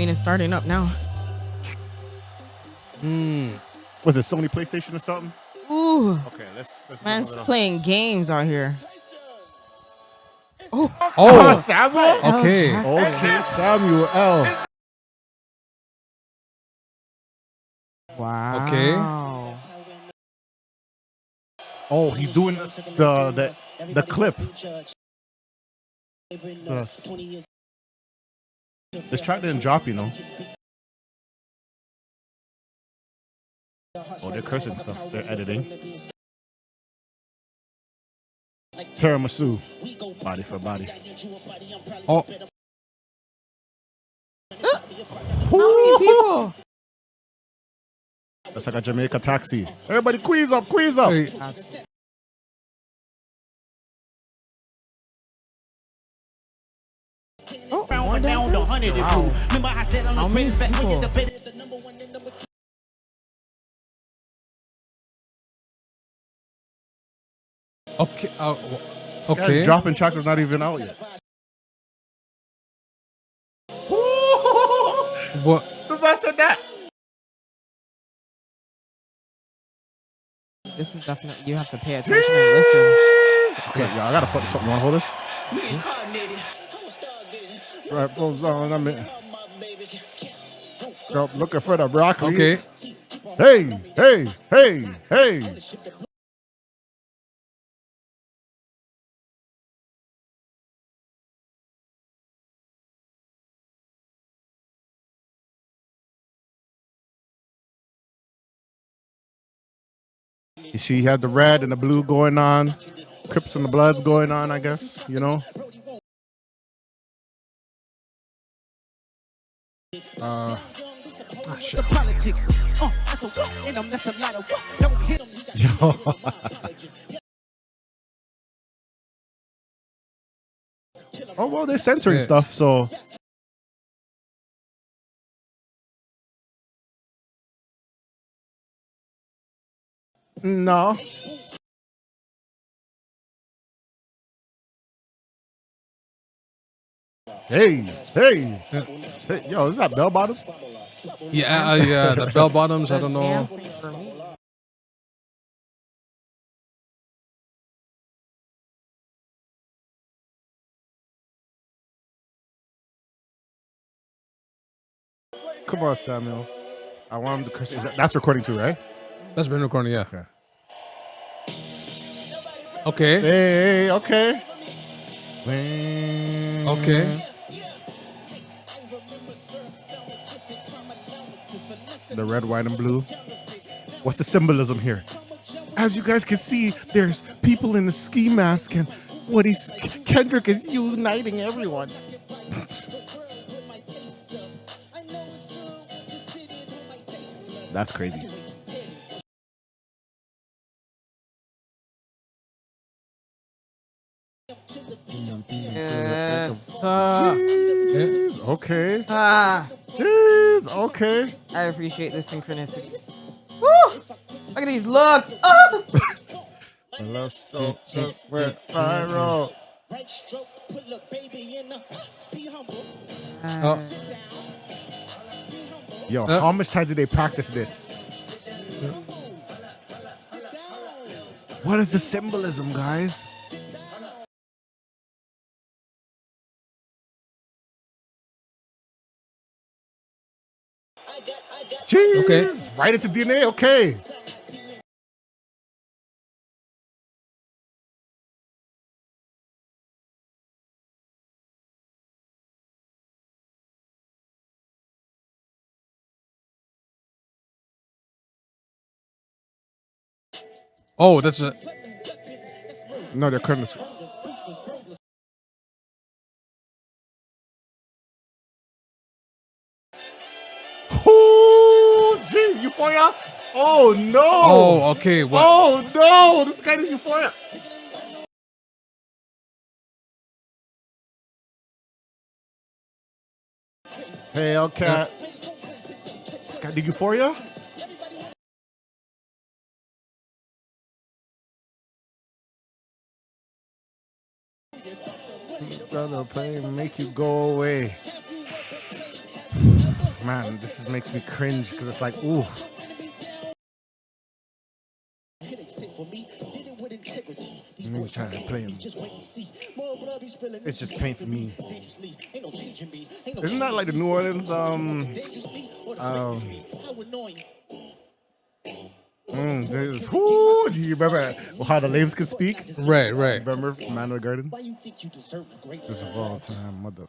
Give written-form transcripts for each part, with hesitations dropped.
mean, it's starting up now. Was it Sony PlayStation or something? Ooh. Okay, let's Man's playing games out here. Oh, Samuel? Okay. Okay, Samuel L. Wow. Okay. Oh, he's doing the clip. Yes. This track didn't drop, you know. Oh, they're cursing stuff. They're editing. Tiramisu. Body for body. Oh. How many people? That's like a Jamaica taxi. Everybody squeeze up, squeeze up. Hey. Oh, more dancers? Wow. How many people? Okay. This Okay. guy's dropping tracks that's not even out yet. What? The best of that. This is definitely, you have to pay attention and listen. Okay, y'all, I gotta put this. You wanna hold this? Right, goes on. I mean, go looking for the broccoli. Okay. Hey, hey, hey, hey. You see, he had the red and the blue going on, Crips and the Bloods going on, I guess, you know. Shit. Yo. Oh, well, they're censoring stuff, so. No. Hey, hey, hey, yo, is that bell bottoms? Yeah, yeah, the bell bottoms. I don't know. Dancing for me. Come on, Samuel. I want him to curse. That's recording too, right? That's been recording. Yeah. Okay. Okay. Hey, okay. Okay. The red, white, and blue. What's the symbolism here? As you guys can see, there's people in the ski mask, and Kendrick is uniting everyone. That's crazy. Yes. Jeez, okay. Ah, Jeez, okay. I appreciate this synchronicity. Woo! Look at these looks. Oh! I love stroke just went viral. Yo, how much time did they practice this? What is the symbolism, guys? Jeez, Okay. right into DNA, okay. Oh, that's a. No, they're cutting this. Oh, jeez, Euphoria. Oh, no. Oh, okay. What? Oh, no. This guy is Euphoria. Hey, Hellcat. This guy did Euphoria? Gonna play and make you go away. Man, this makes me cringe because it's like, ooh. Me trying to play him. It's just pain for me. Isn't that like the New Orleans do you remember how the lambs could speak? Right. Remember from Man of the Garden? This of all time, mother.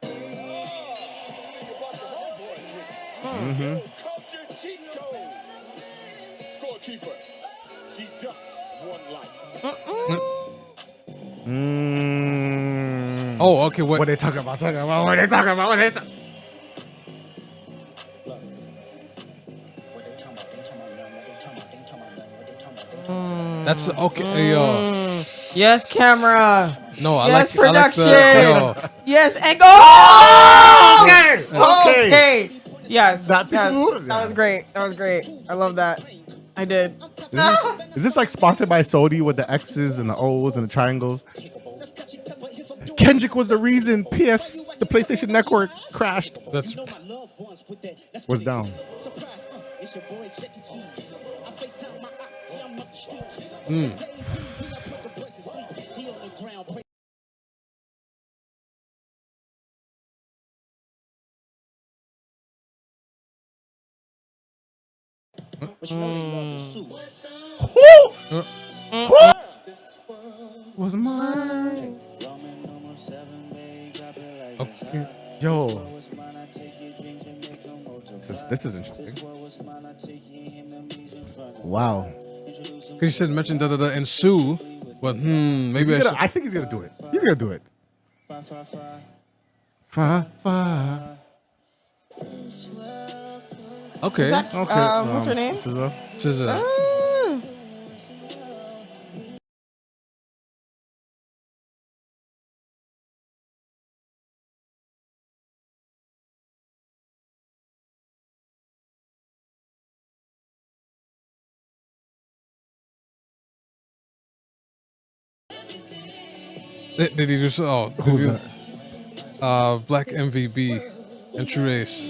Scorekeeper, deduct 1 life. Oh, okay. What they talking about? What they talking about? That's okay. Yo. Yes, camera. No, I Yes, like production. yo. Yes, and go. Okay. Yes. That yes. people? That was great. That was great. I love that. I did. Is this like sponsored by Sony with the X's and the O's and the triangles? Kendrick was the reason the PlayStation Network crashed. That's Was down. Was mine. okay. Yo. This is interesting. Wow. Because you said mention da and Sue, but maybe I think he's gonna do it. He's gonna do it. Fa. Okay. Is that, Okay. what's her name? SZA. SZA. Did he do so? Oh, Who's that? Black MVB and True Ace.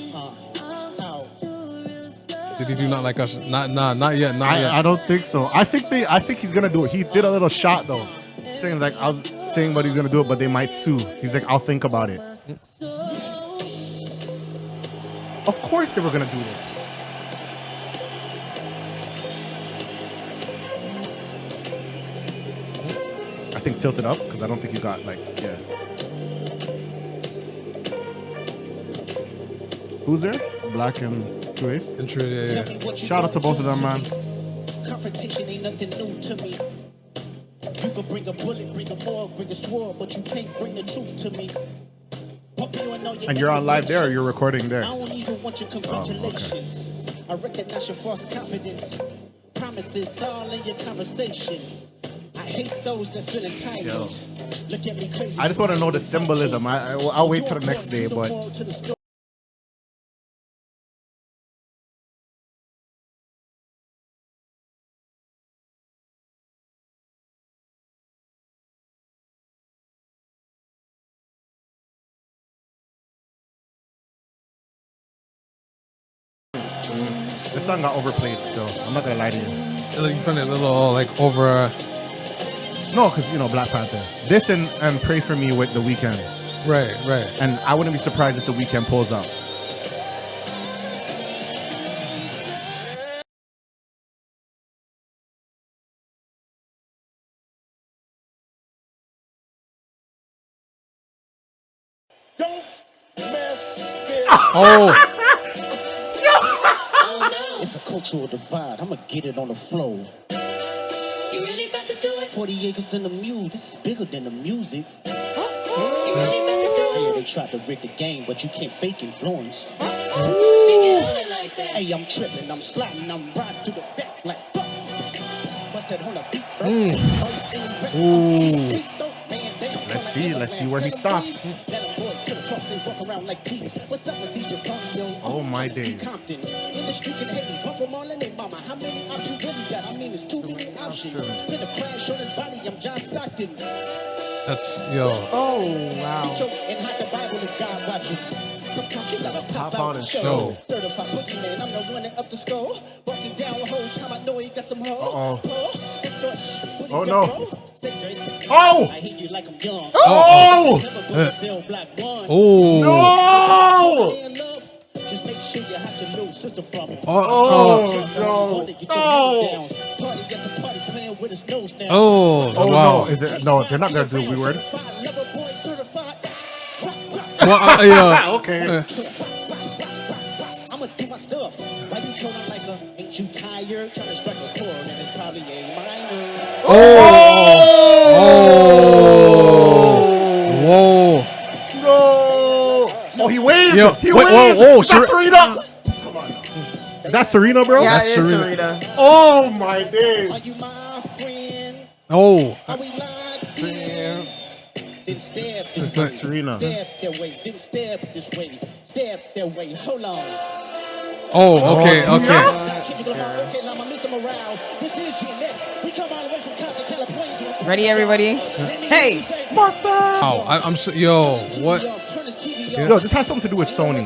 Did he do Not Like Us? Not yet. I don't think so. I think he's gonna do it. He did a little shot though, saying like I was saying, but he's gonna do it, but they might sue. He's like, I'll think about it. Of course they were gonna do this. I think tilt it up because I don't think you got like Who's there? Black and True Ace. And True, yeah. Shout out to both of them, man. Confrontation ain't nothing new to me. You can bring a bullet, bring a morgue, bring a sword, but you can't bring the truth to me. And you're on live there or you're recording there? I don't even want your congratulations. I recognize your false confidence. Promises all in your conversation. I hate those that feel entitled. Look at me crazy. I just want to know the symbolism. I'll wait till the next day, but this song got overplayed still. I'm not gonna lie to you. Like, you find it a little like over. No, because Black Panther. This and Pray For Me with The Weeknd. Right. And I wouldn't be surprised if The Weeknd pulls up. Don't mess this. Oh. It's a cultural divide. I'ma get it on the floor. You really about to do it? 40 acres in the mule. This is bigger than the music. You really about to do Yeah, it? they tried to rig the game, but you can't fake influence. Big it on it like that. Hey, I'm tripping, I'm sliding, I'm riding through the back like fuck. Bust that on the beat, bro. Let's see where he stops. Oh my days. In the street in Haiti, bump them all in their mama. How many options you really got? I mean, it's too many options. Spin a crash on his body, I'm John Stockton. That's yo. Oh, wow. And hide the Bible if God watching. Sometimes you gotta Pop pop on out and and show. show. Certified boogeyman, I'm the one that up the score. Walking down the whole time, I know he got some hoes. Oh, no. Oh! Oh! I hate you like I'm young. Oh! Never gonna sell black one. Oh. No! In love, just make sure you hide your little sister from him. Oh, no. No. Party at the party playing with his nose down. Oh. Oh, Wow. no. Is it? No, they're not going to do a we word. Well, yeah. Okay. I'ma do my stuff. Why you trolling like a? Ain't you tired? Trying to strike a chord and it's probably a minor. Whoa. No. Oh, he waved. Yo, He wait, waved. whoa, Is that Serena? Come on. Is that Serena, bro? Yeah, That's it is Serena. Sarita. Oh, my Are you days. my friend? Oh. Are we lying? Then stab this That's way. Serena. Stab that way. Then stab this way. Stab that way. Hold on. Oh. Okay. Oh, Okay. Kendrick Lamar, okay, now my Mr. Morale. This is GNX. We come all the way from Compton, California. Ready, everybody? Hey, Buster! Wow. I'm so, yo. What? Yo, this has something to do with Sony.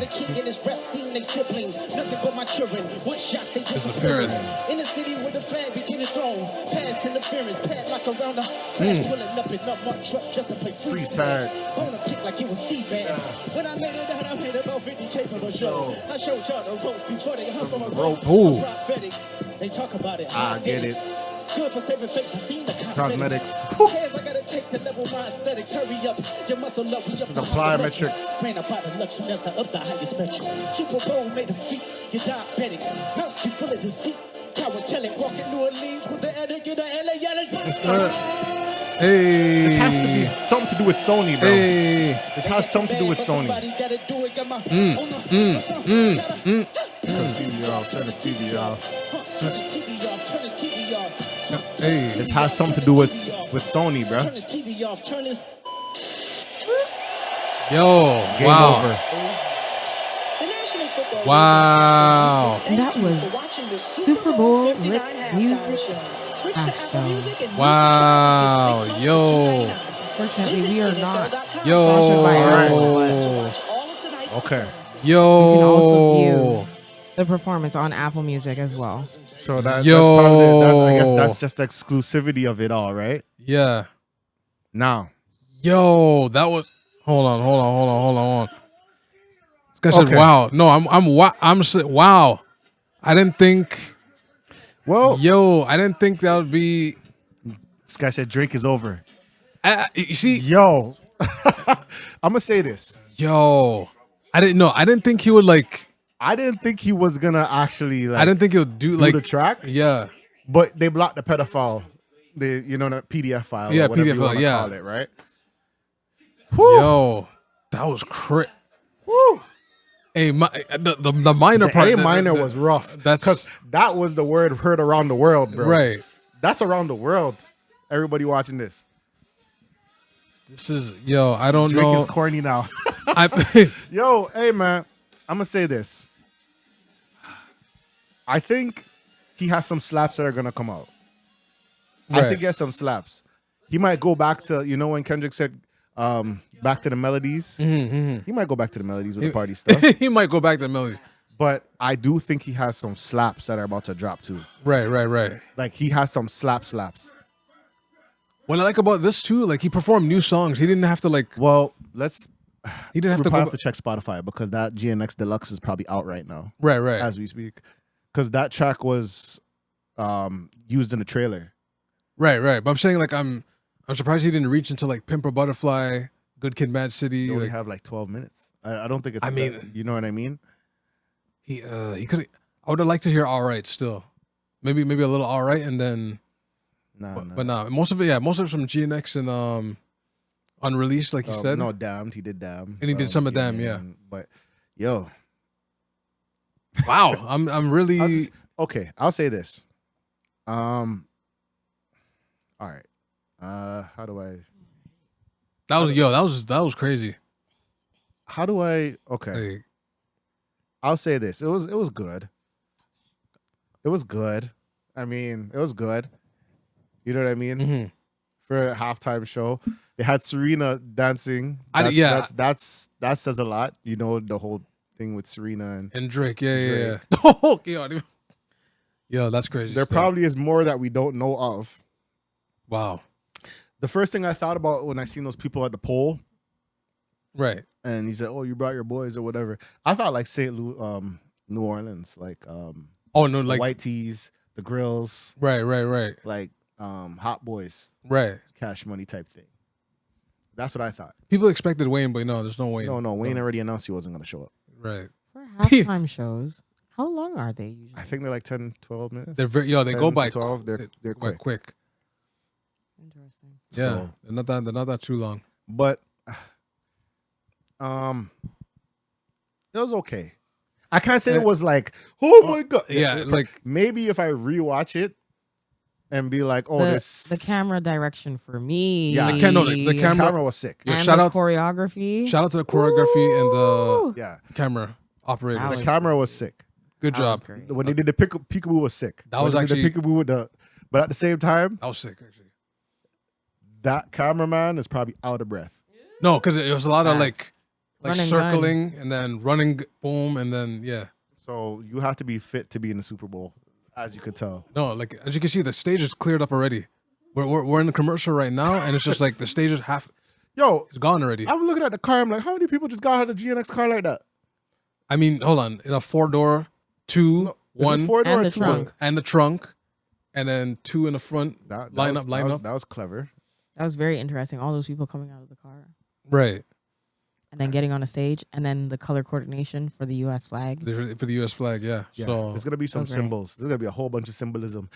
Disappearing. In the city with the flag between the throne, pass interference, padlock around the flash, pulling up in up my truck just to play Freeze freeze tag. On a kick like it was sea bass. When I made it out, I made about 50K for the show. I showed y'all the ropes before they hung from a rope. Ooh. Prophetic. They talk about it. I get it. Good for saving face. I seen the Cosmetics. Who cares? I gotta take to level my aesthetics. Hurry up, your muscle up. We up The plyometrics. Ran about the lux, that's up the highest metric. Super Bowl made a feat. You're diabetic. Mouth you full of deceit. Cowards telling, walking New Orleans with the etiquette of LA yelling. Hey. This has to be something to do with Sony, bro. Hey. This has something to do with Sony. Gotta do it, got my Turn his TV off. Turn his TV off. Turn his TV off, turn his TV off. Hey. This has something to do with Sony, bro. Turn his TV off, turn his. Yo. Game Wow. over. Wow. And that was Super Bowl Lip Music Hashtag. Wow. Yo. Fortunately, we are not sponsored by Yo. Apple, Okay. Yo. You can also view the performance on Apple Music as well. So that's Yo. probably I guess that's just the exclusivity of it all, right? Yeah. Now. Yo. That was. Hold on. This guy said, Okay. "Wow." No, wow. I didn't think. Well, Yo, I didn't think that would be. this guy said Drake is over. You see, Yo. I'm gonna say this. yo, I didn't know. I didn't think he would like. I didn't think he was gonna actually like I didn't think he would do do like the track, Yeah. but they blocked the pedophile, the PDF file, Yeah, or whatever PDF you wanna file, yeah. call it, right? Yo, that was crit. Woo. Hey, the minor The part. A minor was rough. That's- because that was the word heard around the world, bro. Right. That's around the world. Everybody watching this. This is yo. I don't Drake know. is corny now. I, Yo, hey man, I'm gonna say this. I think he has some slaps that are gonna come out. I Right. think he has some slaps. He might go back to, when Kendrick said back to the melodies. He might go back to the melodies with the party stuff. he might go back to the melodies. But I do think he has some slaps that are about to drop too. Right. Like he has some slaps. What I like about this too, like he performed new songs. He didn't have to like. Well, He didn't have we to probably go. have to check Spotify because that GNX Deluxe is probably out right now Right. as we speak. Because that track was used in the trailer. Right. But I'm saying like I'm surprised he didn't reach into like Pimp a Butterfly, Good Kid, Mad City. You only Like, have like 12 minutes. I don't think it's. I mean- you know what I mean? he could. I would have liked to hear All Right still. Maybe a little All Right and then. Nah. But nah, most of it's from GNX and unreleased, like you said. No, Damned. He did Damned. And he did some of Damned, yeah. But yo, Wow, I'm really. I'll say this. All right. How do I? That was crazy. How do I? Okay. Like, I'll say this. It was good. It was good. I mean, it was good. You know what I mean? mhm. For a halftime show. They had Serena dancing. That says a lot. You know, the whole thing with Serena And Drake, yeah. Drake. Oh, yo, that's crazy. There stuff. probably is more that we don't know of. Wow. The first thing I thought about when I seen those people at the pole, Right. and he said, "Oh, you brought your boys or whatever." I thought like New Orleans, like Oh no, the like white tees, the grills, right. like Hot Boys, Right. Cash Money type thing. That's what I thought. People expected Wayne, but no, there's no Wayne. No, Wayne already announced he wasn't going to show up. Right. For halftime shows, how long are they usually? I think they're like 10, 12 minutes. They're very they 10 go to by 12. They're go by quick. quick. Interesting. Yeah. So, They're not that too long. but it was okay. I can't say it was like, oh my god. Yeah, like maybe if I rewatch it and be like, oh, the camera direction for me. Yeah. the the camera camera was sick. Yeah, and shout the out choreography. Shout out to the choreography and the Yeah, camera operator. That the was camera was sick. Good That was job. great. When they did the peekaboo was sick. That was When they did actually- the peekaboo with the. But at the same time, That was sick, actually. that cameraman is probably out of breath. No, because it was a lot of Facts. like Run and circling and then running, boom, and then yeah. So you have to be fit to be in the Super Bowl, as you could tell. No, like as you can see, the stage is cleared up already. We're in the commercial right now, and it's just like the stage is Yo, it's gone already. I'm looking at the car. I'm like, how many people just got out of the GNX car like that? I mean, hold on, in a 4-door, two, No, is it one, four-door and or the two-door? trunk. and the trunk, and then two in the front. That line was, up, line that was, up. That was clever. That was very interesting. All those people coming out of the car Right. and then getting on a stage, and then the color coordination for the U.S. flag. For the U.S. flag, yeah. Yeah, So there's gonna be some great. symbols. There's gonna be a whole bunch of symbolism.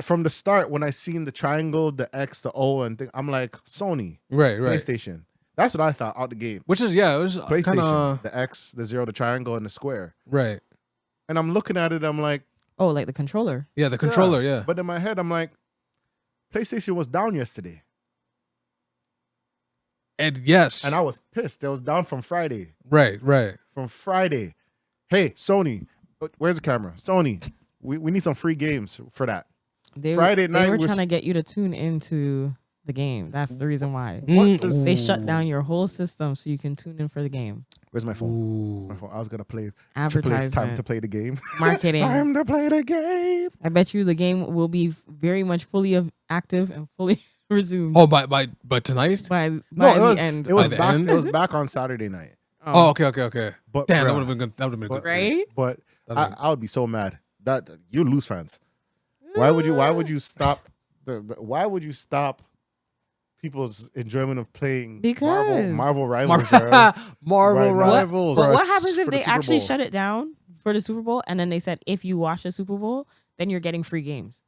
From the start, when I seen the triangle, the X, the O, and thing, I'm like, Sony, right. PlayStation. That's what I thought out the game. Which is it was PlayStation, kind of the X, the 0, the triangle, and the square. right. And I'm looking at it, I'm like, Oh, like the controller. Yeah, the controller, yeah. But in my head, I'm like, PlayStation was down yesterday. And yes, And I was pissed. It was down from Friday. right. From Friday. Hey, Sony, where's the camera? Sony, we need some free games for that. Friday night they were was- trying to get you to tune into the game. That's the reason why. Mm, is- They shut down your whole system so you can tune in for the game. Where's my phone? Ooh. My phone. I was gonna play. It's time Advertisement, to play the game. marketing. Time to play the game. I bet you the game will be very much fully active and fully resumed Oh, by tonight? by No, the end. It was By the back. end? It was back on Saturday night. Oh, okay. But Damn, that bruh, would have been good. That would have been good. Right? But That'd be- I would be so mad that you lose fans. Why would you stop? Why would you stop people's enjoyment of playing Because- Marvel Rivals? right? Marvel Right now. Rivals. But For what us- happens for if the they Super actually Bowl. shut it down for the Super Bowl and then they said if you watch the Super Bowl, then you're getting free games?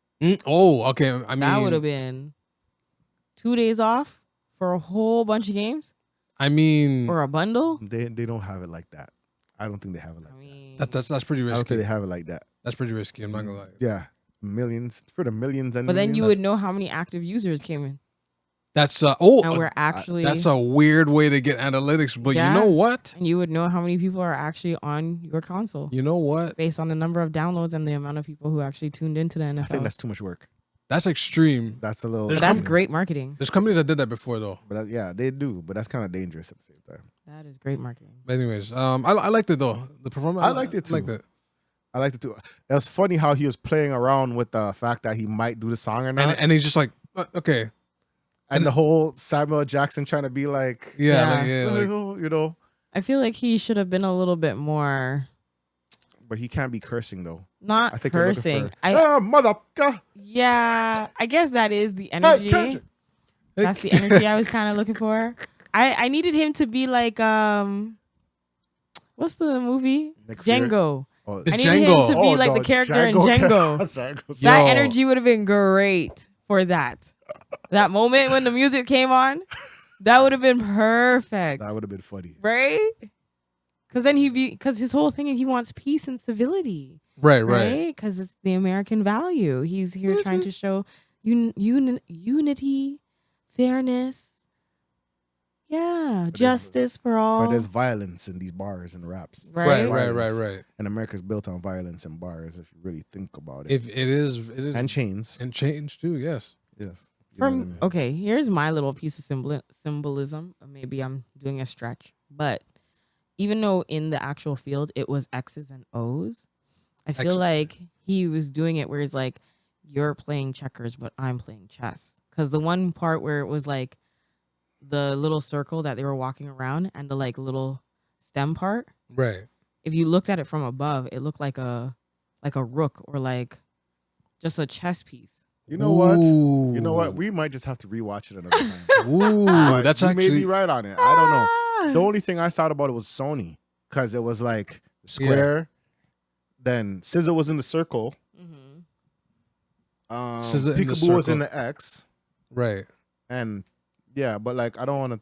Oh, okay. I mean, That would have been 2 days off for a whole bunch of games I mean, or a bundle. They don't have it like that. I don't think they have it like I that. mean, that's pretty I don't think risky. they have it like that. That's pretty risky. I'm not gonna lie. Yeah, millions for the millions and. but then you millions. would know how many active users came in, That's and we're actually that's a weird way to get analytics. But Yeah. you know what? and you would know how many people are actually on your console You know what? based on the number of downloads and the amount of people who actually tuned into the NFL. I think that's too much work. That's extreme. That's a little. There's But that's some- great marketing. There's companies that did that before though. But yeah, they do. But that's kind of dangerous at the same time. That is great marketing. But anyways, I liked it though. The performance. I liked it too. I liked it. I liked it too. It was funny how he was playing around with the fact that he might do the song or not, And he's just like, okay, and the whole Samuel Jackson trying to be like, yeah, Yeah. like, you know. I feel like he should have been a little bit more But he can't be cursing though. not I think you're looking cursing. for, motherfucker. Yeah, I guess that is the Hey, energy. Kendrick. That's the energy I was kind of looking for. I needed him to be like what's the movie? Nick Fury. Django. Oh, The I needed him Django. to be oh, like no, the character in Django. Django. Yo. That energy would have been great for that. That moment when the music came on, that would have been perfect, That would have been funny. right? Because then because his whole thing is he wants peace and civility. right. Right? Because it's the American value. He's here trying to show unity, fairness, justice for all. But there's violence in these bars and raps. right? Right. And America's built on violence and bars, if you really think about it. If it is and chains. and change too. Yes. Yes. You know what I mean? Okay, here's my little piece of symbolism. Maybe I'm doing a stretch, but even though in the actual field it was X's and O's, I feel like he was doing it where he's like, you're playing checkers, but I'm playing chess. Because the one part where it was like the little circle that they were walking around and the like little stem part, Right. if you looked at it from above, it looked like a rook or like just a chess piece. You know what? Ooh. You know what? We might just have to rewatch it another time. Ooh, But that's you actually may be right on it. I don't know. The only thing I thought about it was Sony, because it was like the square. Then SZA was in the circle. SZA in the Peekaboo was circle. in the X. right. And yeah, but like I don't want to.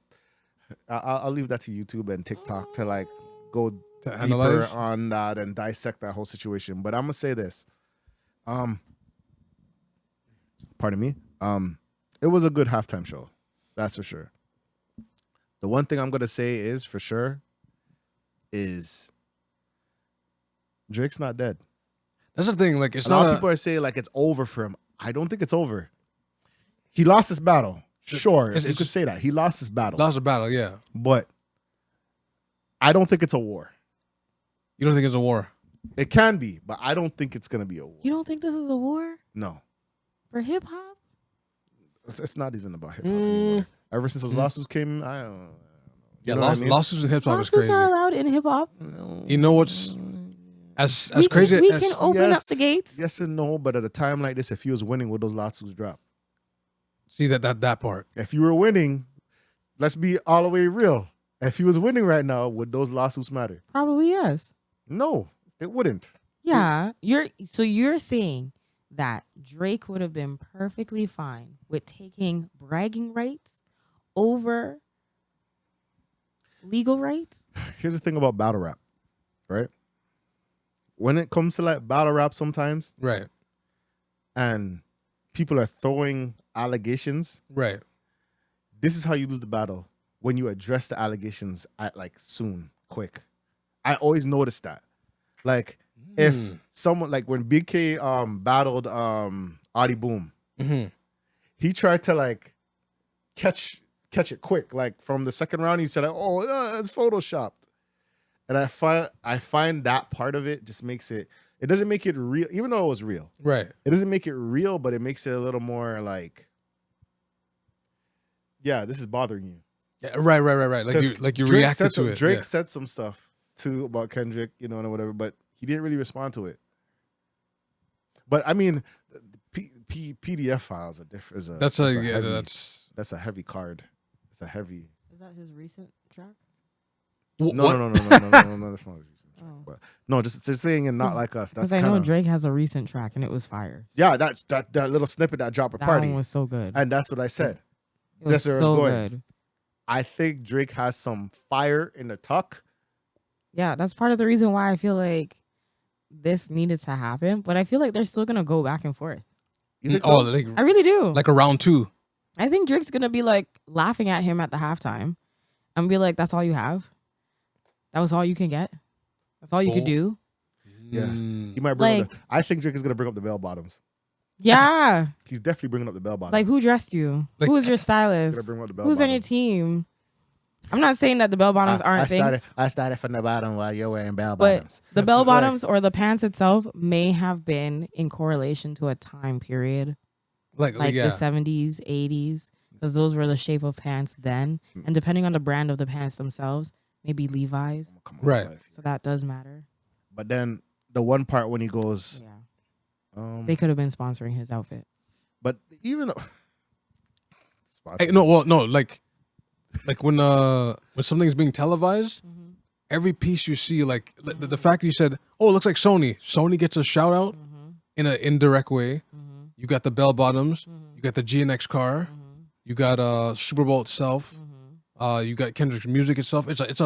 I'll leave that to YouTube and TikTok to like go To deeper analyze. on that and dissect that whole situation. But I'm gonna say this. Pardon me. It was a good halftime show. That's for sure. The one thing I'm gonna say is for sure is Drake's not dead. That's the thing. Like, it's A not lot of people are saying like it's over for him. I don't think it's over. He lost his battle. Sure, It's- you could it's- say that. He lost his battle. lost a battle. Yeah. But I don't think it's a war. You don't think it's a war? It can be, but I don't think it's gonna be a war. You don't think this is a war No. for hip hop? It's not even about hip hop anymore. Ever since those lawsuits came, I don't know. Yeah, know what I mean? lawsuits in hip hop is Lawsuits crazy. are allowed in hip hop. You know what's as We crazy we as can open up the gates. Yes and no, but at a time like this, if he was winning, would those lawsuits drop? see that part. If you were winning, let's be all the way real. If he was winning right now, would those lawsuits matter? Probably yes. No, it wouldn't. Yeah, you're saying that Drake would have been perfectly fine with taking bragging rights over legal rights? Here's the thing about battle rap, right? When it comes to like battle rap sometimes, Right. and people are throwing allegations, Right. this is how you lose the battle. When you address the allegations at like soon, quick. I always notice that. Like if someone like when Big K battled Audie Boom, he tried to like catch it quick. Like from the second round, he said, "Oh, it's photoshopped." And I find that part of it just makes it. It doesn't make it real, even though it was real. Right. It doesn't make it real, but it makes it a little more like, yeah, this is bothering you. Yeah, right. Like you Drake reacted said to some, it. Drake yeah. said some stuff too about Kendrick, and whatever, but he didn't really respond to it. But I mean, PDF files are different. That's That's a heavy card. It's a heavy. Is that his recent track? No, what? no. That's not. Oh. But no, just saying, and not like us. That's Because I know kinda, Drake has a recent track and it was fire. Yeah, that little snippet that dropped at That party, one was so good. and that's what I said. It was that's where I was so going. good. I think Drake has some fire in the tuck. Yeah, that's part of the reason why I feel like this needed to happen. But I feel like they're still gonna go back and forth. You think Oh, so? like, I really do. like a round two. I think Drake's gonna be like laughing at him at the halftime and be like, "That's all you have? That was all you can get? That's all you could do?" Yeah, he might bring up. I think Drake is gonna bring up the bell bottoms. Yeah. He's definitely bringing up the bell bottoms. Like, who dressed you? Like- Who was your Gonna stylist? bring up the bell Who's on your bottoms. team? I'm not saying that the bell bottoms aren't a thing, I started from the bottom while you're wearing bell but bottoms. the bell Like, bottoms or the pants itself may have been in correlation to a time period, Like like yeah. the 70s, 80s, because those were the shape of pants then. And depending on the brand of the pants themselves, maybe Levi's. come on, Right. life. So that does matter. But then the one part when he goes, Yeah. They could have been sponsoring his outfit. but even though Hey, no, like when something's being televised, every piece you see, like the fact that you said, "Oh, it looks like Sony gets a shout out in an indirect way." You got the bell bottoms, you got the GNX car, you got Super Bowl itself, you got Kendrick's music itself. It's it's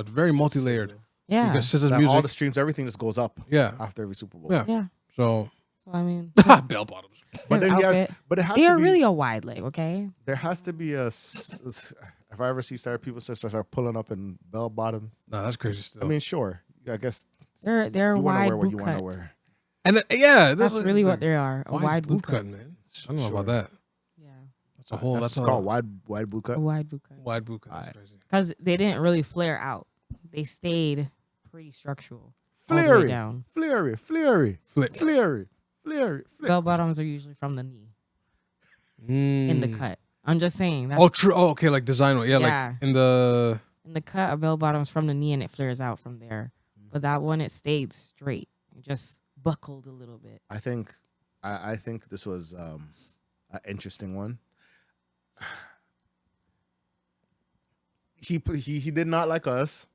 very multi-layered. You Yeah. got SZA's that music. all the streams, everything just goes up. Yeah. After every Super Bowl. Yeah. Yeah. So So I mean, bell bottoms. But his then he has, outfit, but it has they to are be, really a wide leg, okay? there has to be if I ever see people start pulling up in bell bottoms. No, that's crazy still. I mean, sure. I guess They're you want to wide wear what boot you want to cut. wear. and yeah, That's really what they are. A wide boot cut, cut. man. I don't know about that. Yeah. That's That's a whole. That's That's called a wide boot A cut. wide boot cut. wide boot cut. That's crazy. Because they didn't really flare out. They stayed pretty structural. All the way Flary, down. flary. Bell bottoms are usually from the knee in the cut. I'm just saying. That's, Oh, true. Oh, okay. Like design. Yeah, Yeah. like in the. in the cut, a bell bottom's from the knee and it flares out from there. But that one, it stayed straight. It just buckled a little bit. I think this was an interesting one. He did not like us.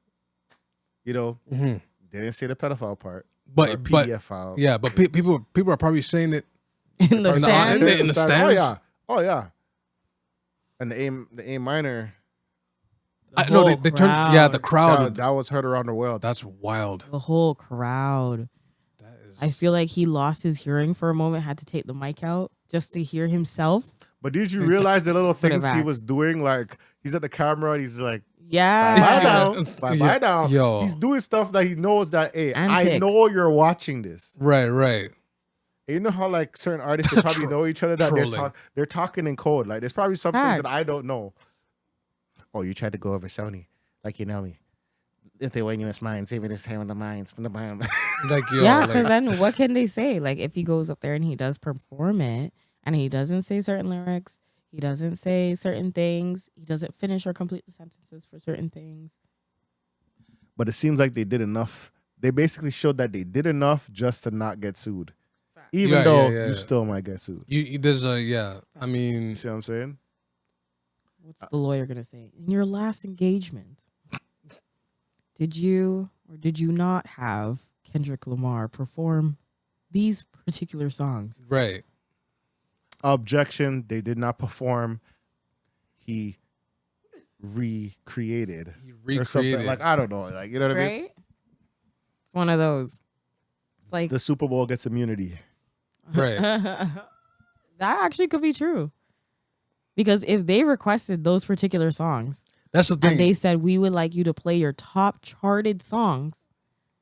You know, Mm-hmm. they didn't say the pedophile part. But or pedophile. yeah, but people are probably saying it. In the In the- stand. in the stands? Oh yeah. And the A minor. No, they whole turned. Yeah, the crowd. That was heard around the world. That's wild. The whole crowd. That is. I feel like he lost his hearing for a moment, had to take the mic out just to hear himself. But did you realize the little Put it things he back. was doing? Like he's at the camera and he's like, Yeah. bye down, bye Yeah. down. Yo. He's doing stuff that he knows that, hey, I Antics. know you're watching this. Right. And you know how like certain artists they probably know each other that Trolling. they're talking in code. Like there's probably some things that Facts. I don't know. Oh, you tried to go over Sony, like you know me. If they win US mine, saving this time on the mines from the bottom. Like yo. Yeah, because like, then what can they say? Like if he goes up there and he does perform it and he doesn't say certain lyrics, he doesn't say certain things, he doesn't finish or complete the sentences for certain things. But it seems like they did enough. They basically showed that they did enough just to not get sued, even Yeah, though yeah. you still might get sued. there's a yeah. I mean, You see what I'm saying? What's the lawyer gonna say? In your last engagement, did you or did you not have Kendrick Lamar perform these particular songs? right. Objection. They did not perform. He recreated. He Or something. recreated. Like, I don't know. Like, you know what I mean? Right? It's one of those. It's like The Super Bowl gets immunity. Right. that actually could be true. Because if they requested those particular songs That's the thing. and they said we would like you to play your top charted songs,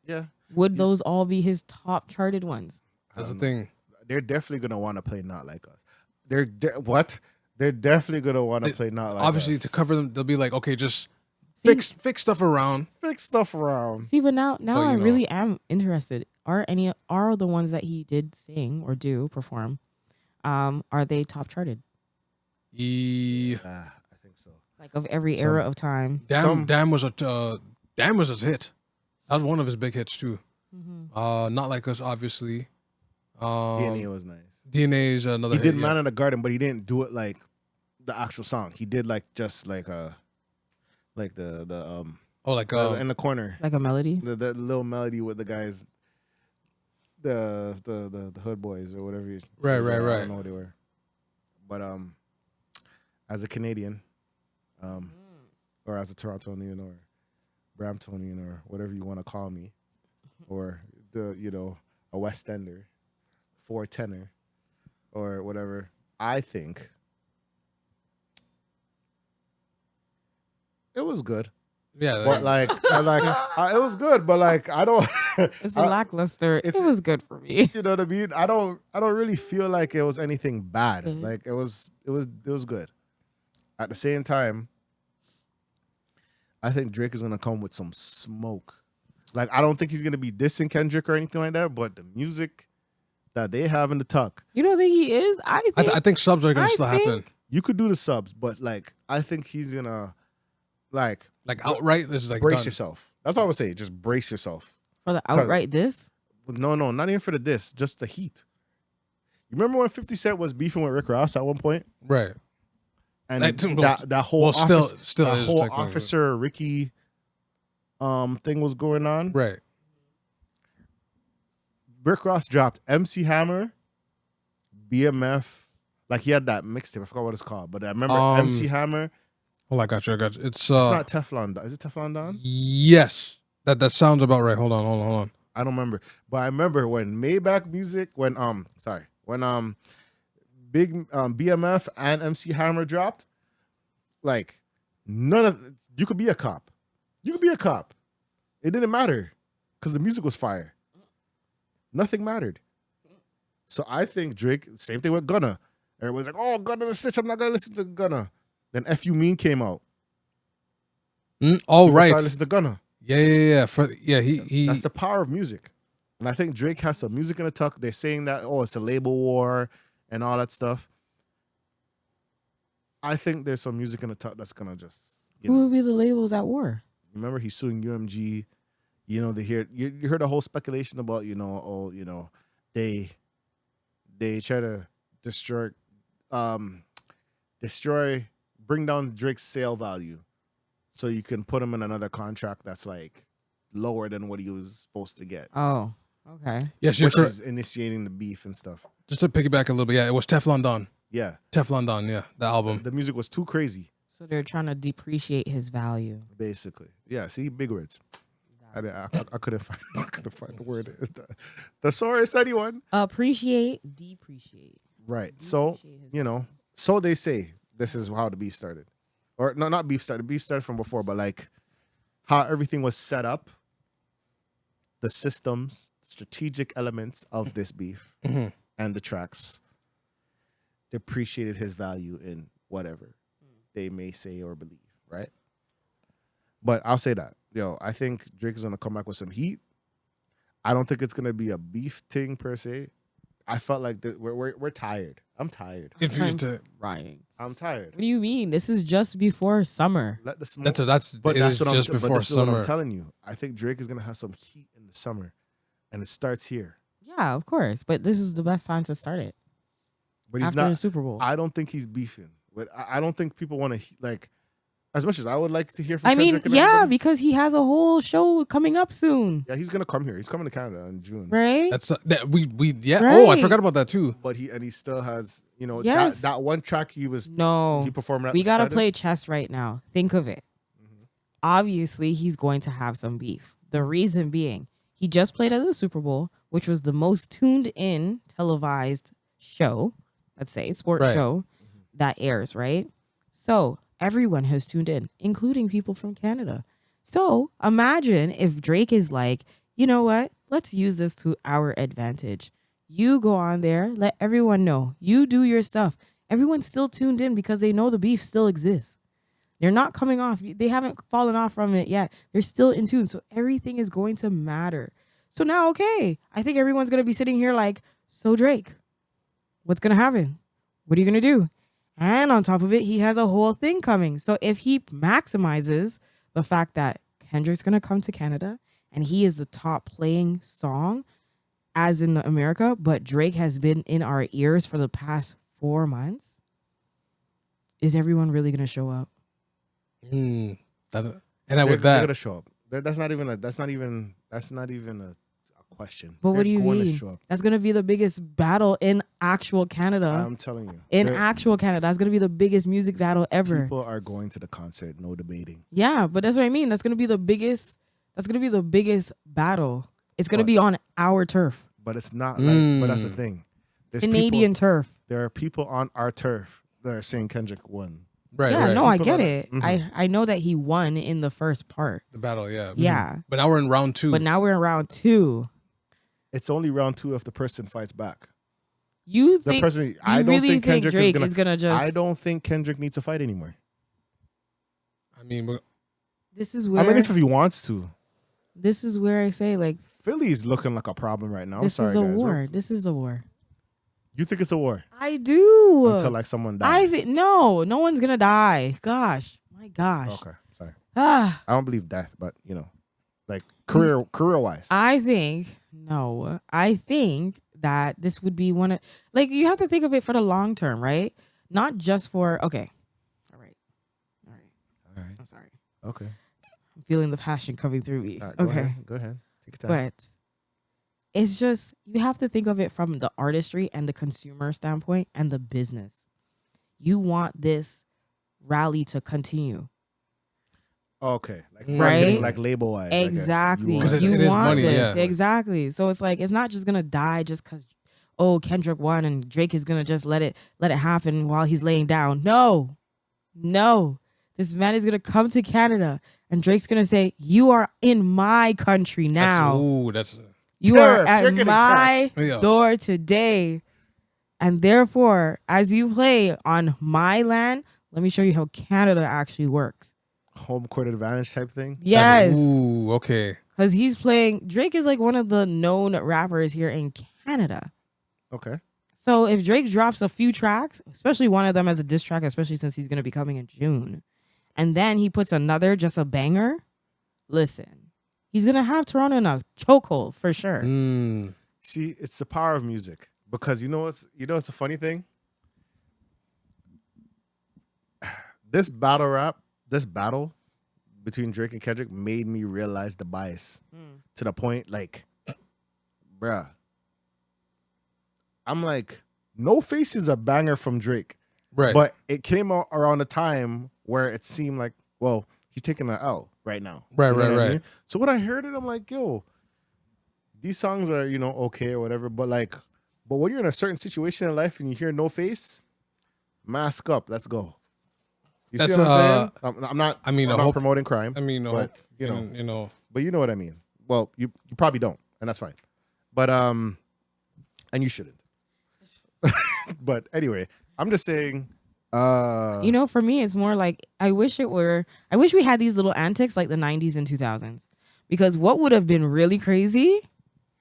Yeah. would those all be his top charted ones? That's the thing. They're definitely going to want to play Not Like Us. What? They're definitely going to want to play Not Like Obviously, Us. to cover them, they'll be like, okay, just See- fix stuff around. Fix stuff around. See, but now But, I you know. really am interested. Are the ones that he did sing or do perform? Are they top charted? Yeah. I think so. Like of every Some- era of time? Damn was a hit. That was one of his big hits too. Not Like Us, obviously. DNA was nice. DNA is another. He hit, did yeah. Man in the Garden, but he didn't do it like the actual song. He did like just like the Oh, like in the corner, Like a melody? the little melody with the guys, the hood boys or whatever. Right. I don't know what they were, but as a Canadian, or as a Torontonian or Bramptonian or whatever you want to call me, or a West Ender, 410er, or whatever. I think it was good, Yeah. but it was good, but like I don't. It's lackluster. It it's- was good for me. You know what I mean? I don't really feel like it was anything bad. Mhm. Like it was good. At the same time, I think Drake is gonna come with some smoke. Like I don't think he's gonna be dissing Kendrick or anything like that, but the music that they have in the tuck, You don't think he is? I think. I think subs are gonna I still happen. you could do the subs, but like I think he's gonna like Like outright, this is like brace done. yourself. That's all I would say. Just brace yourself. for the outright diss? No, not even for the diss, just the heat. You remember when 50 Cent was beefing with Rick Ross at one point? Right. And That- that whole well, still office, is that whole technically. Officer Ricky thing was going on. Right. Rick Ross dropped MC Hammer, BMF. Like he had that mixtape. I forgot what it's called, but I remember MC Hammer. Oh, I got you. It's It's not Teflon Don. Is it Teflon Don? yes. That sounds about right. Hold on. I don't remember, but I remember when Maybach Music, when big BMF and MC Hammer dropped, like none of you could be a cop. You could be a cop. It didn't matter because the music was fire. Nothing mattered. So I think Drake, same thing with Gunna. Everybody's like, oh, Gunna the Stitch, I'm not gonna listen to Gunna. Then F You Mean came out. Oh, People right. started listening to Gunna. Yeah. He. That's the power of music. And I think Drake has some music in the tuck. They're saying that, oh, it's a label war and all that stuff. I think there's some music in the tuck that's gonna just, Who would be the labels at war? remember he's suing UMG. You know, you heard the whole speculation about, they try to bring down Drake's sale value so you can put him in another contract that's like lower than what he was supposed to get. Oh, okay. Yes, Which is initiating the beef and stuff. Just to piggyback a little bit, it was Teflon Don. Yeah. Teflon Don, the album. The music was too crazy. So they're trying to depreciate his value. Basically. Yeah, see, big words. I couldn't find the word. The sorest anyone. Appreciate, depreciate. Right. So, so they say this is how the beef started. Or no, not beef started. Beef started from before, but like how everything was set up, the systems, strategic elements of this beef and the tracks depreciated his value in whatever they may say or believe, right? But I'll say that. I think Drake is going to come back with some heat. I don't think it's going to be a beef thing per se. I felt like we're tired. I'm tired. Right. I'm tired. What do you mean? This is just before summer. Let the smoke. That's But it that's is what just I'm. before But this is summer. what I'm telling you. I think Drake is going to have some heat in the summer, and it starts here. Yeah, of course. But this is the best time to start it. But he's After not. the Super Bowl. I don't think he's beefing. But I don't think people want to like. As much as I would like to hear from I mean, Kendrick and yeah, everybody, because he has a whole show coming up soon, yeah, he's gonna come here. He's coming to Canada in June. right? That's that we Right. Oh, I forgot about that too. But he still has Yes. that one track he performed at We the gotta start of- play chess right now. Think of it. Obviously, he's going to have some beef. The reason being, he just played at the Super Bowl, which was the most tuned in televised show, let's say, sports Right. show that airs, right? So everyone has tuned in, including people from Canada. So imagine if Drake is like, you know what? Let's use this to our advantage. You go on there, let everyone know. You do your stuff. Everyone's still tuned in because they know the beef still exists. They're not coming off. They haven't fallen off from it yet. They're still in tune. So everything is going to matter. So now, okay, I think everyone's going to be sitting here like, so Drake, what's going to happen? What are you going to do? And on top of it, he has a whole thing coming. So if he maximizes the fact that Kendrick's going to come to Canada and he is the top playing song as in America, but Drake has been in our ears for the past 4 months, is everyone really going to show up? And They're with that, gonna show up. That's not even a question. But what They're do you going to mean? show up. That's going to be the biggest battle in actual Canada. I'm telling you. In They're- actual Canada. That's going to be the biggest music battle ever. People are going to the concert, no debating. Yeah, but that's what I mean. That's going to be the biggest. That's going to be the biggest battle. It's going to But- be on our turf. But it's not like. But that's the thing. There's Canadian turf. There are people on our turf that are saying Kendrick won. right? Yeah, right. no, I People get are- it. Mhm. I know that he won in the first part. The battle, yeah. Yeah. But now we're in round 2. But now we're in round 2. It's only round 2 if the person fights back. You The think person. you I don't really think think Kendrick Drake is gonna. just I don't think Kendrick needs to fight anymore. I mean, This is where I mean, if he wants to. this is where I say like Philly's looking like a problem right now. I'm this sorry, is a guys. war. This is a war. You think it's a war I do. until like someone I dies? think no one's gonna die. Gosh, my gosh. Okay, sorry. Ah, I don't believe death, but like career wise. I think that this would be one of like you have to think of it for the long term, right? Not just for okay. All right. All right. I'm sorry. Okay. I'm feeling the passion coming through me. All right, go okay. ahead. Go ahead. Take your time. But it's just you have to think of it from the artistry and the consumer standpoint and the business. You want this rally to continue. Okay. Like Right? marketing, like label wise. Exactly. Because You it is want money, this. yeah. Exactly. So it's like it's not just gonna die just because Kendrick won and Drake is gonna just let it happen while he's laying down. No. This man is gonna come to Canada and Drake's gonna say, "You are in my country now. that's You are Tariffs, you're at getting my taxed. Yeah. door today." And therefore, as you play on my land, let me show you how Canada actually works. Home court advantage type thing. Yes. Ooh, okay. Because Drake is like one of the known rappers here in Canada. Okay. So if Drake drops a few tracks, especially one of them as a diss track, especially since he's going to be coming in June, and then he puts another, just a banger, listen, he's going to have Toronto in a chokehold for sure. See, it's the power of music. Because you know what's a funny thing? This battle between Drake and Kendrick made me realize the bias to the point, like, bruh, I'm like, No Face is a banger from Drake. Right. But it came out around a time where it seemed like, well, he's taking an L right now. Right, You know right, what I right. mean? So when I heard it, I'm like, yo, these songs are, okay or whatever. But when you're in a certain situation in life and you hear No Face, mask up, let's go. You see That's, what I'm saying? I'm not. I mean, I'm I not hope- promoting crime. I mean, but but you know what I mean. Well, you probably don't, and that's fine. But and you shouldn't. But anyway, I'm just saying. For me, it's more like I wish we had these little antics like the 90s and 2000s. Because what would have been really crazy,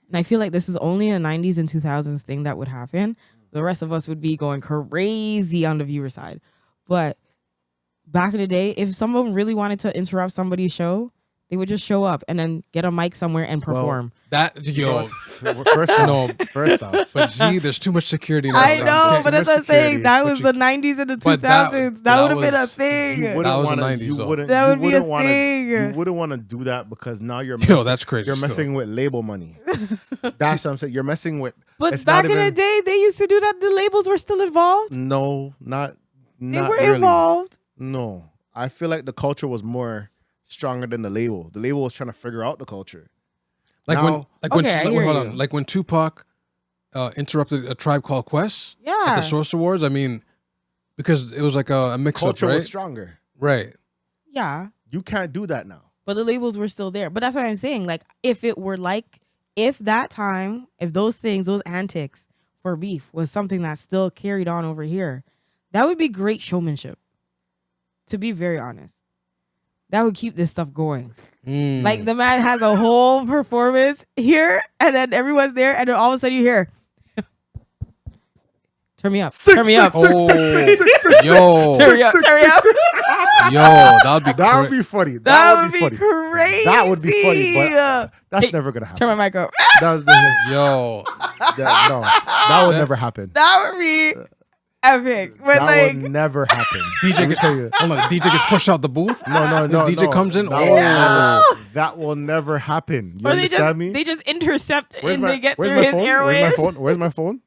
and I feel like this is only a 90s and 2000s thing that would happen, the rest of us would be going crazy on the viewer side. But back in the day, if someone really wanted to interrupt somebody's show, they would just show up and then get a mic somewhere and perform. First off, but gee, there's too much security. In I that know, stuff. but that's what I'm saying. That was the 90s and the 2000s. But That would have been a was- thing. you wouldn't That was the wanna- 90s you though. wouldn't- That you would be a wouldn't wanna- thing. You wouldn't want to do that because now you're Yo, that's crazy You're still. messing with label money. That's what I'm saying. You're messing with. But it's back not in the even- day, they used to do that. The labels were still involved. No, not They were really. involved. No, I feel like the culture was more stronger than the label. The label was trying to figure out the culture. Like Now- Okay, I hear hold you. on. Like when Tupac interrupted A Tribe Called Quest at Yeah. the Source Awards. I mean, because it was like a mix up, Culture right? was stronger. Right. Yeah. You can't do that now. But the labels were still there. But that's what I'm saying. Like, if that time, if those things, those antics for beef was something that still carried on over here, that would be great showmanship. To be very honest. That would keep this stuff going. Like, the man has a whole performance here, and then everyone's there, and then all of a sudden you hear, turn me up. Turn me up. Yo, Turn me up. Turn me up. yo, That would be funny. That would be crazy. That would be funny, but that's Hey, never gonna happen. Turn my mic up. yo. That would never happen. That would be epic. But That like, would never happen. DJ Let me gets tell you. hold on. DJ gets pushed out the booth. No. DJ comes in. That will never happen. You or understand me? they just intercept Where's and my, they get where's through my his phone? airwaves. Where's my phone?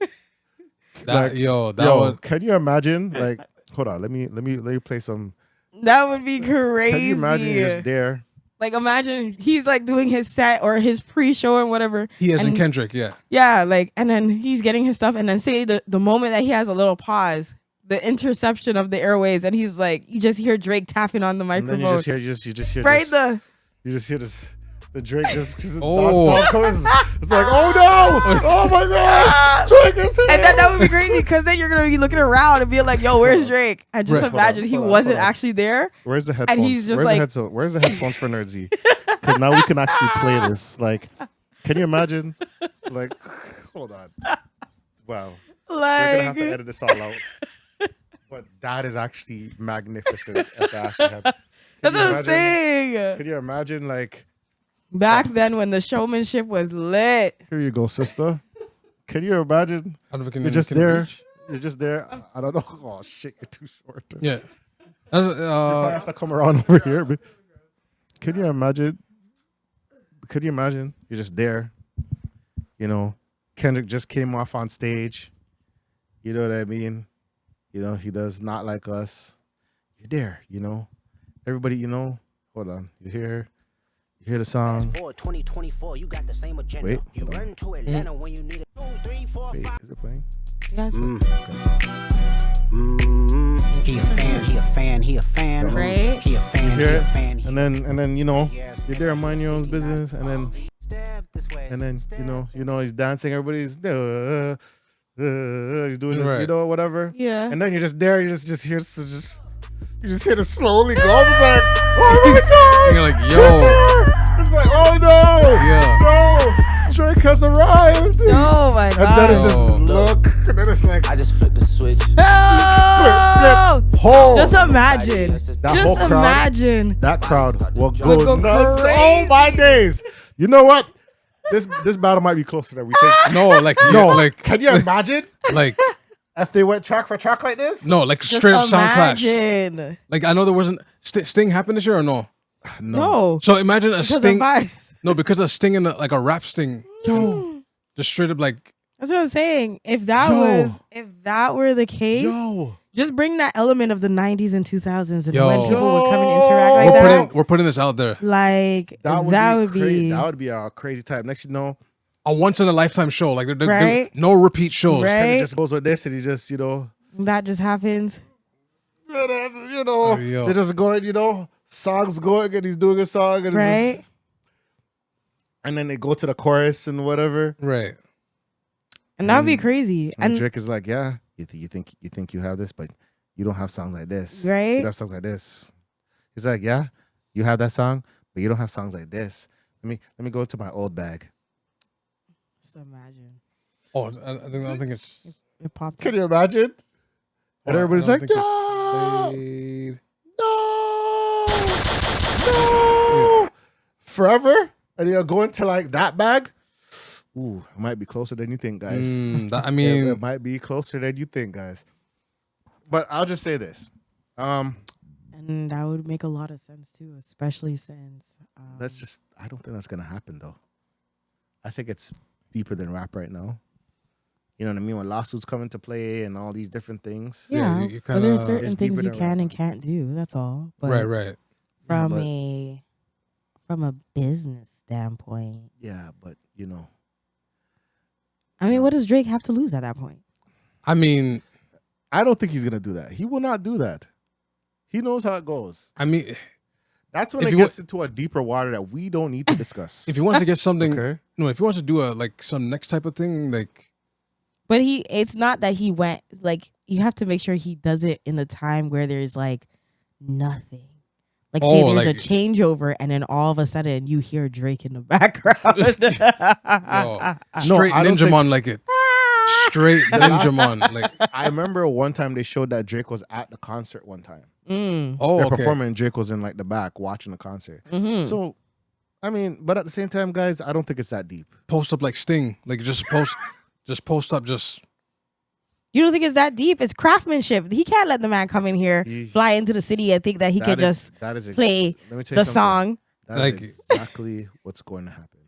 That was Can you imagine? Like, hold on. Let me play some. That would be crazy. Can you imagine you're just there? Like, imagine he's like doing his set or his pre-show and whatever. he is in and- Kendrick. Yeah. Yeah, like, and then he's getting his stuff, and then say the moment that he has a little pause, the interception of the airways, and he's like, you just hear Drake tapping on the And microphone. then you just hear right this, the. you just hear this. The Drake just Oh. nonstop comes. It's like, oh no! Oh my god! Drake is here! And then that would be crazy because then you're gonna be looking around and be like, "Yo, where's Drake?" And just Right. imagine he wasn't actually there. Where's the headphones? he's just like- Where's the headphones for Nerdsy? Because now we can actually play this. Like, can you imagine? Like, hold on. Wow. We're gonna have to Like, edit this all out. But that is actually magnificent. If that actually happened. that's what I'm saying. Can you imagine? Like, Back then, when the showmanship was lit, here you go, sister. Can you imagine? I don't know if it can- You're just can there. reach. You're just there. I don't know. Oh shit, you're too short. Yeah. I have to come around over here. But can you imagine? Could you imagine? You're just there. You know, Kendrick just came off on stage. You know what I mean? You know, he does Not Like Us. You're there, you know. Everybody, you know, hold on. You hear the song. 2024, you got the same agenda. Wait, You hold on. run to Atlanta when you need it. 2, 3, 4, Wait, 5. is it playing? yes, He a fan, he a fan, he a fan. Right? He a fan, You he hear a it? fan. And then you know, you're there, mind your own business, and then Step this way. you know he's dancing. Everybody's he's doing this, Right. whatever. Yeah. And then you're just there. You just hear you just hear it slowly go. It's like, oh my god! And you're like, yo, It's like, oh no, yeah. no, Drake has arrived. Oh my And then it's just Oh. look, and then it's like, I just flipped the switch. Oh! whole Just imagine. that whole Just crowd, imagine. that crowd will Would go go nuts. crazy. Oh my days! You know what? This battle might be closer than we think. No, like, No, like, can you imagine like, if they went track for track like this? no, like Just straight up sound clash. imagine. Like, I know there wasn't Sting happened this year or no? No. So imagine a Because Sting. of vibes. No, because a Sting and like a rap Sting. Just straight up like, That's what I'm saying. If that were the case, Yo, just bring that element of the 90s and 2000s and Yo. when people would come and interact like we're that. putting this out there. Like that would be that would be a crazy time. Next, you know, A once in a lifetime show. Like there's Right? no repeat shows. Right. Kenny just goes with this, and he just, that just happens. Yo. they're just going, songs going, and he's doing a song, and it's Right? just- and then they go to the chorus and whatever. Right. And that would be crazy. And And Drake is like, yeah, you think you have this, but you don't have songs like this. Right? You don't have songs like this. He's like, yeah, you have that song, but you don't have songs like this. Let me go to my old bag. just imagine. Oh, I think it's. It popped Can you imagine? And everybody's I like, don't think no, it's played. no, forever. And you're going to like that bag. Ooh, it might be closer than you think, guys. I It mean, might be closer than you think, guys. But I'll just say this. And that would make a lot of sense too, especially since I don't think that's gonna happen though. I think it's deeper than rap right now. You know what I mean? When lawsuits come into play and all these different things. Yeah, yeah, you but there's kinda- certain It's things deeper you than can rap. and can't do. That's all. But right. from but- a business standpoint, Yeah, but I mean, what does Drake have to lose at that point? I mean, I don't think he's gonna do that. He will not do that. He knows how it goes. That's when If it you gets into a deeper water that we don't need to discuss. if he wants to get something, Okay. no, if he wants to do some next type of thing, like But it's not that he went, like, you have to make sure he does it in the time where there's like nothing. Like, say Oh, there's like- a changeover and then all of a sudden you hear Drake in the background. yo, straight I don't Ninja think- Mon like it. Straight Ninja Mon. Like, I remember one time they showed that Drake was at the concert one time. oh, They're okay. performing and Drake was in like the back watching the concert. Mm-hmm. So, I mean, but at the same time, guys, I don't think it's that deep. Post up like Sting. Like just post up. You don't think it's that deep? It's craftsmanship. He can't let the man come in here, Yeesh. fly into the city, and think that he That could is- just that is play let me tell you the something. song. That Like- is exactly what's going to happen.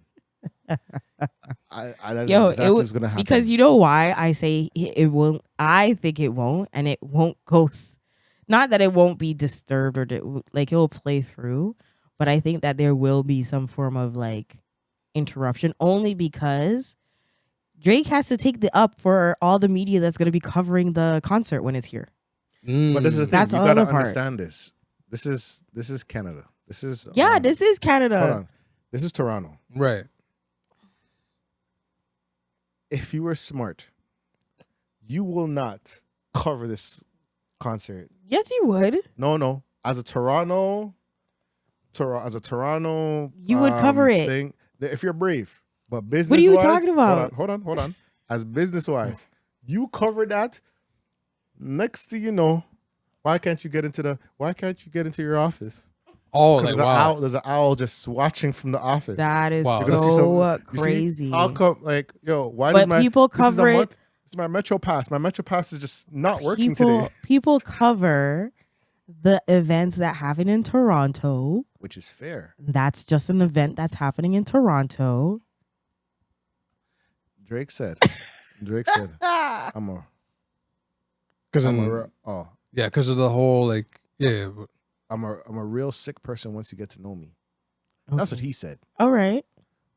That is Yo, exactly what's going to happen. because you know why I say it won't. I think it won't, and it won't go. Not that it won't be disturbed or like it will play through, but I think that there will be some form of like interruption, only because Drake has to take the up for all the media that's going to be covering the concert when it's here. But this is the thing. That's You the got to other part. understand this. This is Canada. This is Yeah, this is Canada. Hold on. This is Toronto. Right. If you were smart, you will not cover this concert. Yes, you would. No. As a Toronto, You would cover it. thing, if you're brave. But business What are you wise, talking about? Hold on. As business wise, you cover that. Next thing you know, why can't you get into your office? Oh, Because like wow. there's an owl just watching from the office. That is Wow. You're gonna see so you see, crazy. how come, like, yo, why But does my people this is the cover it- month- This is my Metro Pass. My Metro Pass is just not working today, People cover the events that happen in Toronto. which is fair. That's just an event that's happening in Toronto. Drake said, I'm a Because yeah, because of the whole like but- I'm a real sick person once you get to know me. That's what he said. All right.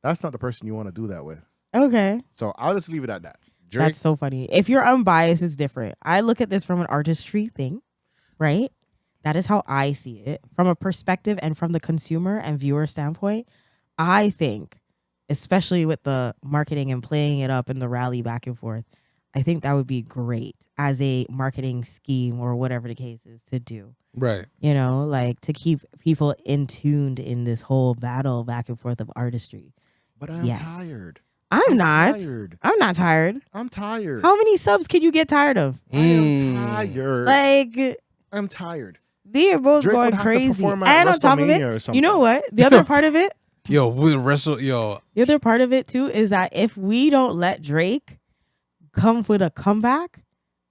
That's not the person you want to do that with. Okay. So I'll just leave it at that. Drake, That's so funny. If you're unbiased, it's different. I look at this from an artistry thing, right? That is how I see it. From a perspective and from the consumer and viewer standpoint, I think, especially with the marketing and playing it up and the rally back and forth, I think that would be great as a marketing scheme or whatever the case is to do. Right. You know, like to keep people in tuned in this whole battle back and forth of artistry. But I'm Yes. tired. I'm not. Tired. I'm not tired. I'm tired. How many subs can you get tired of? I am tired. Like, I'm tired. they are both Drake would going have to crazy. perform at And on top of WrestleMania or it, something. you know what? The other part of it, Yo, we wrestle. Yo, the other part of it too is that if we don't let Drake come with a comeback,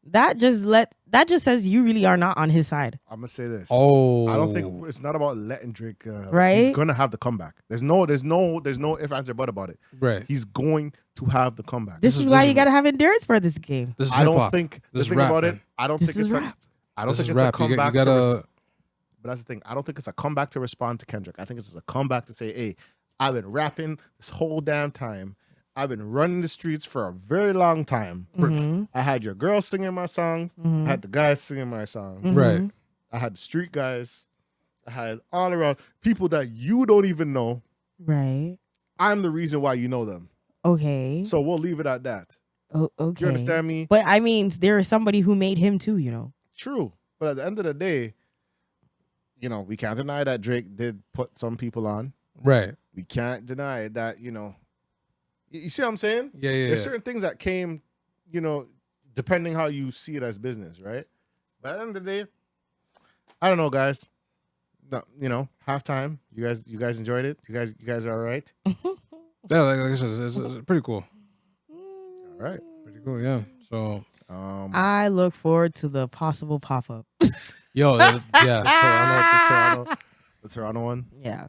that just says you really are not on his side. I'm gonna say this. oh, I don't think it's not about letting Drake. Right? He's gonna have the comeback. There's no if, answer, but about it. right. He's going to have the comeback. This is why you gotta have endurance for this game. This is I don't hip-hop. think the This is thing rap, about man. it. I don't This think is it's rap. I don't This think is it's rap. a You comeback. gotta- But that's the thing. I don't think it's a comeback to respond to Kendrick. I think it's a comeback to say, "Hey, I've been rapping this whole damn time. I've been running the streets for a very long time. I had your girls singing my songs. I had the guys singing my songs. Right. I had the street guys. I had all around people that you don't even know. Right. I'm the reason why you know them. Okay. So we'll leave it at that. Oh, okay. You understand me? But I mean, there is somebody who made him too, you know. True. But at the end of the day, you know, we can't deny that Drake did put some people on. Right. We can't deny that, you know. You see what I'm saying? Yeah. There's certain things that came, you know, depending how you see it as business, right? But at the end of the day, I don't know, guys. No, you know, halftime. You guys enjoyed it? You guys are all right? Yeah, like I said, it's pretty cool. All right. Pretty cool. Yeah. So, I look forward to the possible pop up. yo, yeah. The Toronto one. Yeah.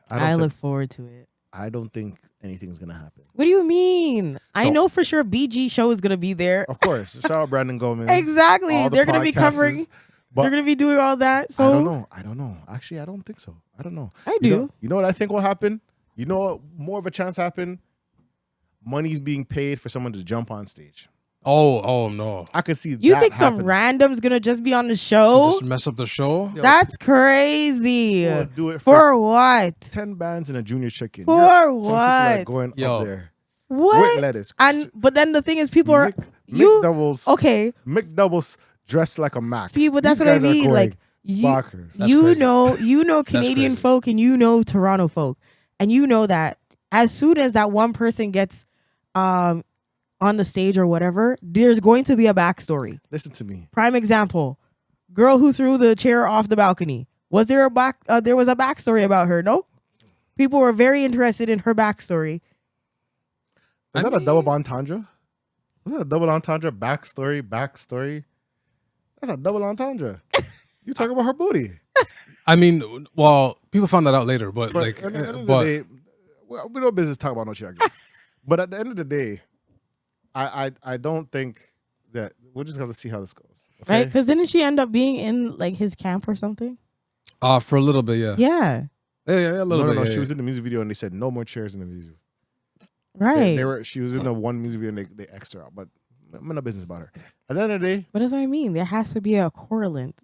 I look forward to it. I don't think anything's gonna happen. What do you mean? I Don't. know for sure BG show is gonna be there. Of course. Shout out Brandon Gomez. Exactly. all the They're gonna be covering. podcasters. But They're gonna be doing all that. So I don't know. Actually, I don't think so. I don't know. I You do. know, you know what I think will happen? You know what more of a chance happen? Money's being paid for someone to jump on stage. Oh no. I could see You that think some happen. random's gonna just be on the show? Just mess up the show. Yo, That's crazy. people would do it For what? 10 bands and a junior chicken. For Some people are what? going Yo. up there. What? With lettuce. And but then the thing is, people are Mick doubles. okay. McDoubles dressed like a Mac. See, but that's These what I guys are mean. going Like you, bonkers. That's you crazy. know Canadian crazy. folk and you know Toronto folk, and you know that as soon as that one person gets on the stage or whatever, there's going to be a backstory. Listen to me. Prime example: girl who threw the chair off the balcony. Was there a there was a backstory about her? No, people were very interested in her backstory. Is that a double entendre? Is that a double entendre? Backstory? That's a double entendre. You talking about her booty. I mean, well, people found that out later, but like, at the end of the but day, well, we no business talking about no shit like that. But at the end of the day, I don't think that we'll just have to see how this goes. Okay? Right? Because didn't she end up being in like his camp or something? for a little bit, yeah, Yeah. a little bit. No. yeah, She yeah. was in the music video and they said no more chairs in the music. Right. She was in the one music video and they X'd her out. But I'm no business about her. At the end of the day, But that's what I mean. There has to be a correlation,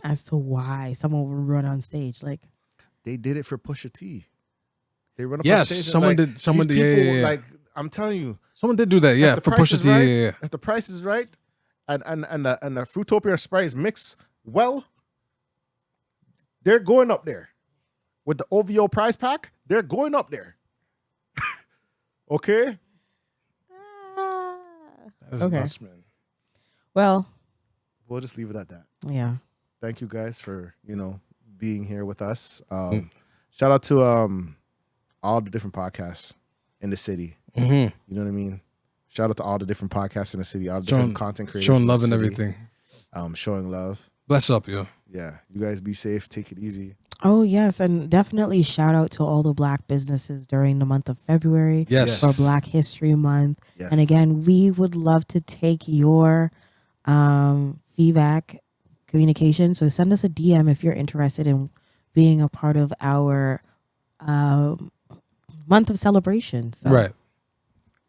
as to why someone would run on stage. Like, they did it for Pusha T. They run up Yes, on stage. and, someone like, did- someone these did, yeah, people, yeah, yeah. Like I'm telling you, Someone did do that, yeah, if the for price Pusha is T. right, Yeah. if the price is right, and the Fruitopia Sprites mix well, they're going up there. With the OVO prize pack, they're going up there. Okay? That's Okay. nuts, man. well, We'll just leave it at that. yeah. Thank you guys for, being here with us. Shout out to all the different podcasts in the city. Mm-hmm. You know what I mean? Shout out to all the different podcasts in the city, all the different content creators. Showing in the love and city. everything. Showing love. Bless up, yo. Yeah. You guys be safe. Take it easy. Oh, yes. And definitely shout out to all the Black businesses during the month of February Yes. for Black History Month. Yes. And again, we would love to take your feedback, communication. So send us a DM if you're interested in being a part of our month of celebration. So. Right.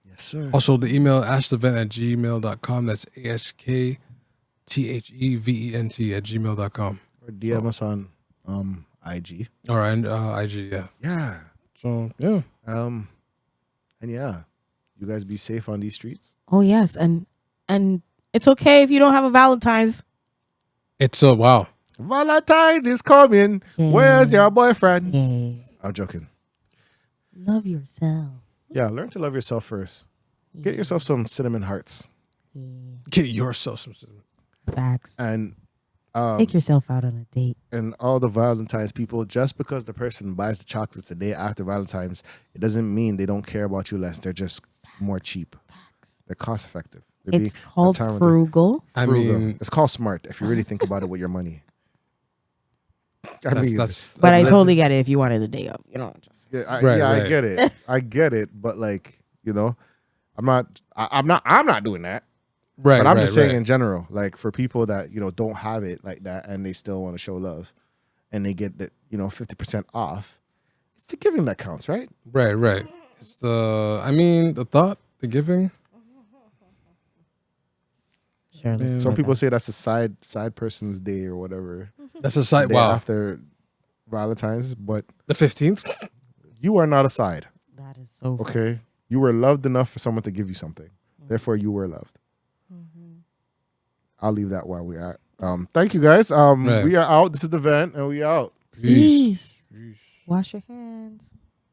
Yes, sir. Also, the email askthevent@gmail.com. That's ASKTHEVENT@gmail.com. Or DM us on IG. All right, and IG, yeah. Yeah. So, yeah. And yeah. You guys be safe on these streets. Oh yes, and it's okay if you don't have a Valentine's. It's a wow. Valentine is coming. Yeah. Where's your boyfriend? Yeah, I'm joking. love yourself. Yeah, learn to love yourself first. Get yourself some cinnamon hearts. Get yourself some. Facts. And Take yourself out on a date. and all the Valentine's people, just because the person buys the chocolates the day after Valentine's, it doesn't mean they don't care about you less. They're just more cheap. They're cost effective. It's called frugal. I mean, It's called smart if you really think about it with your money. I mean, But I totally get it if you wanted a day up. You know, just yeah, I Right. get it. I get it. But like, you know, I'm not doing that. right. But I'm right, just saying right. in general, like for people that, you know, don't have it like that and they still want to show love and they get that, you know, 50% off, it's the giving that counts, right? Right. It's the thought, the giving. sure. let's Some do people that. say that's a side person's day or whatever. That's a side. Day Wow. after Valentine's, but The 15th. you are not a side, That is so. okay? You were loved enough for someone to give you something. Therefore, you were loved. I'll leave that while we're at. Thank you guys. Right. We are out. This is the vent, and we out. Peace. Wash your hands.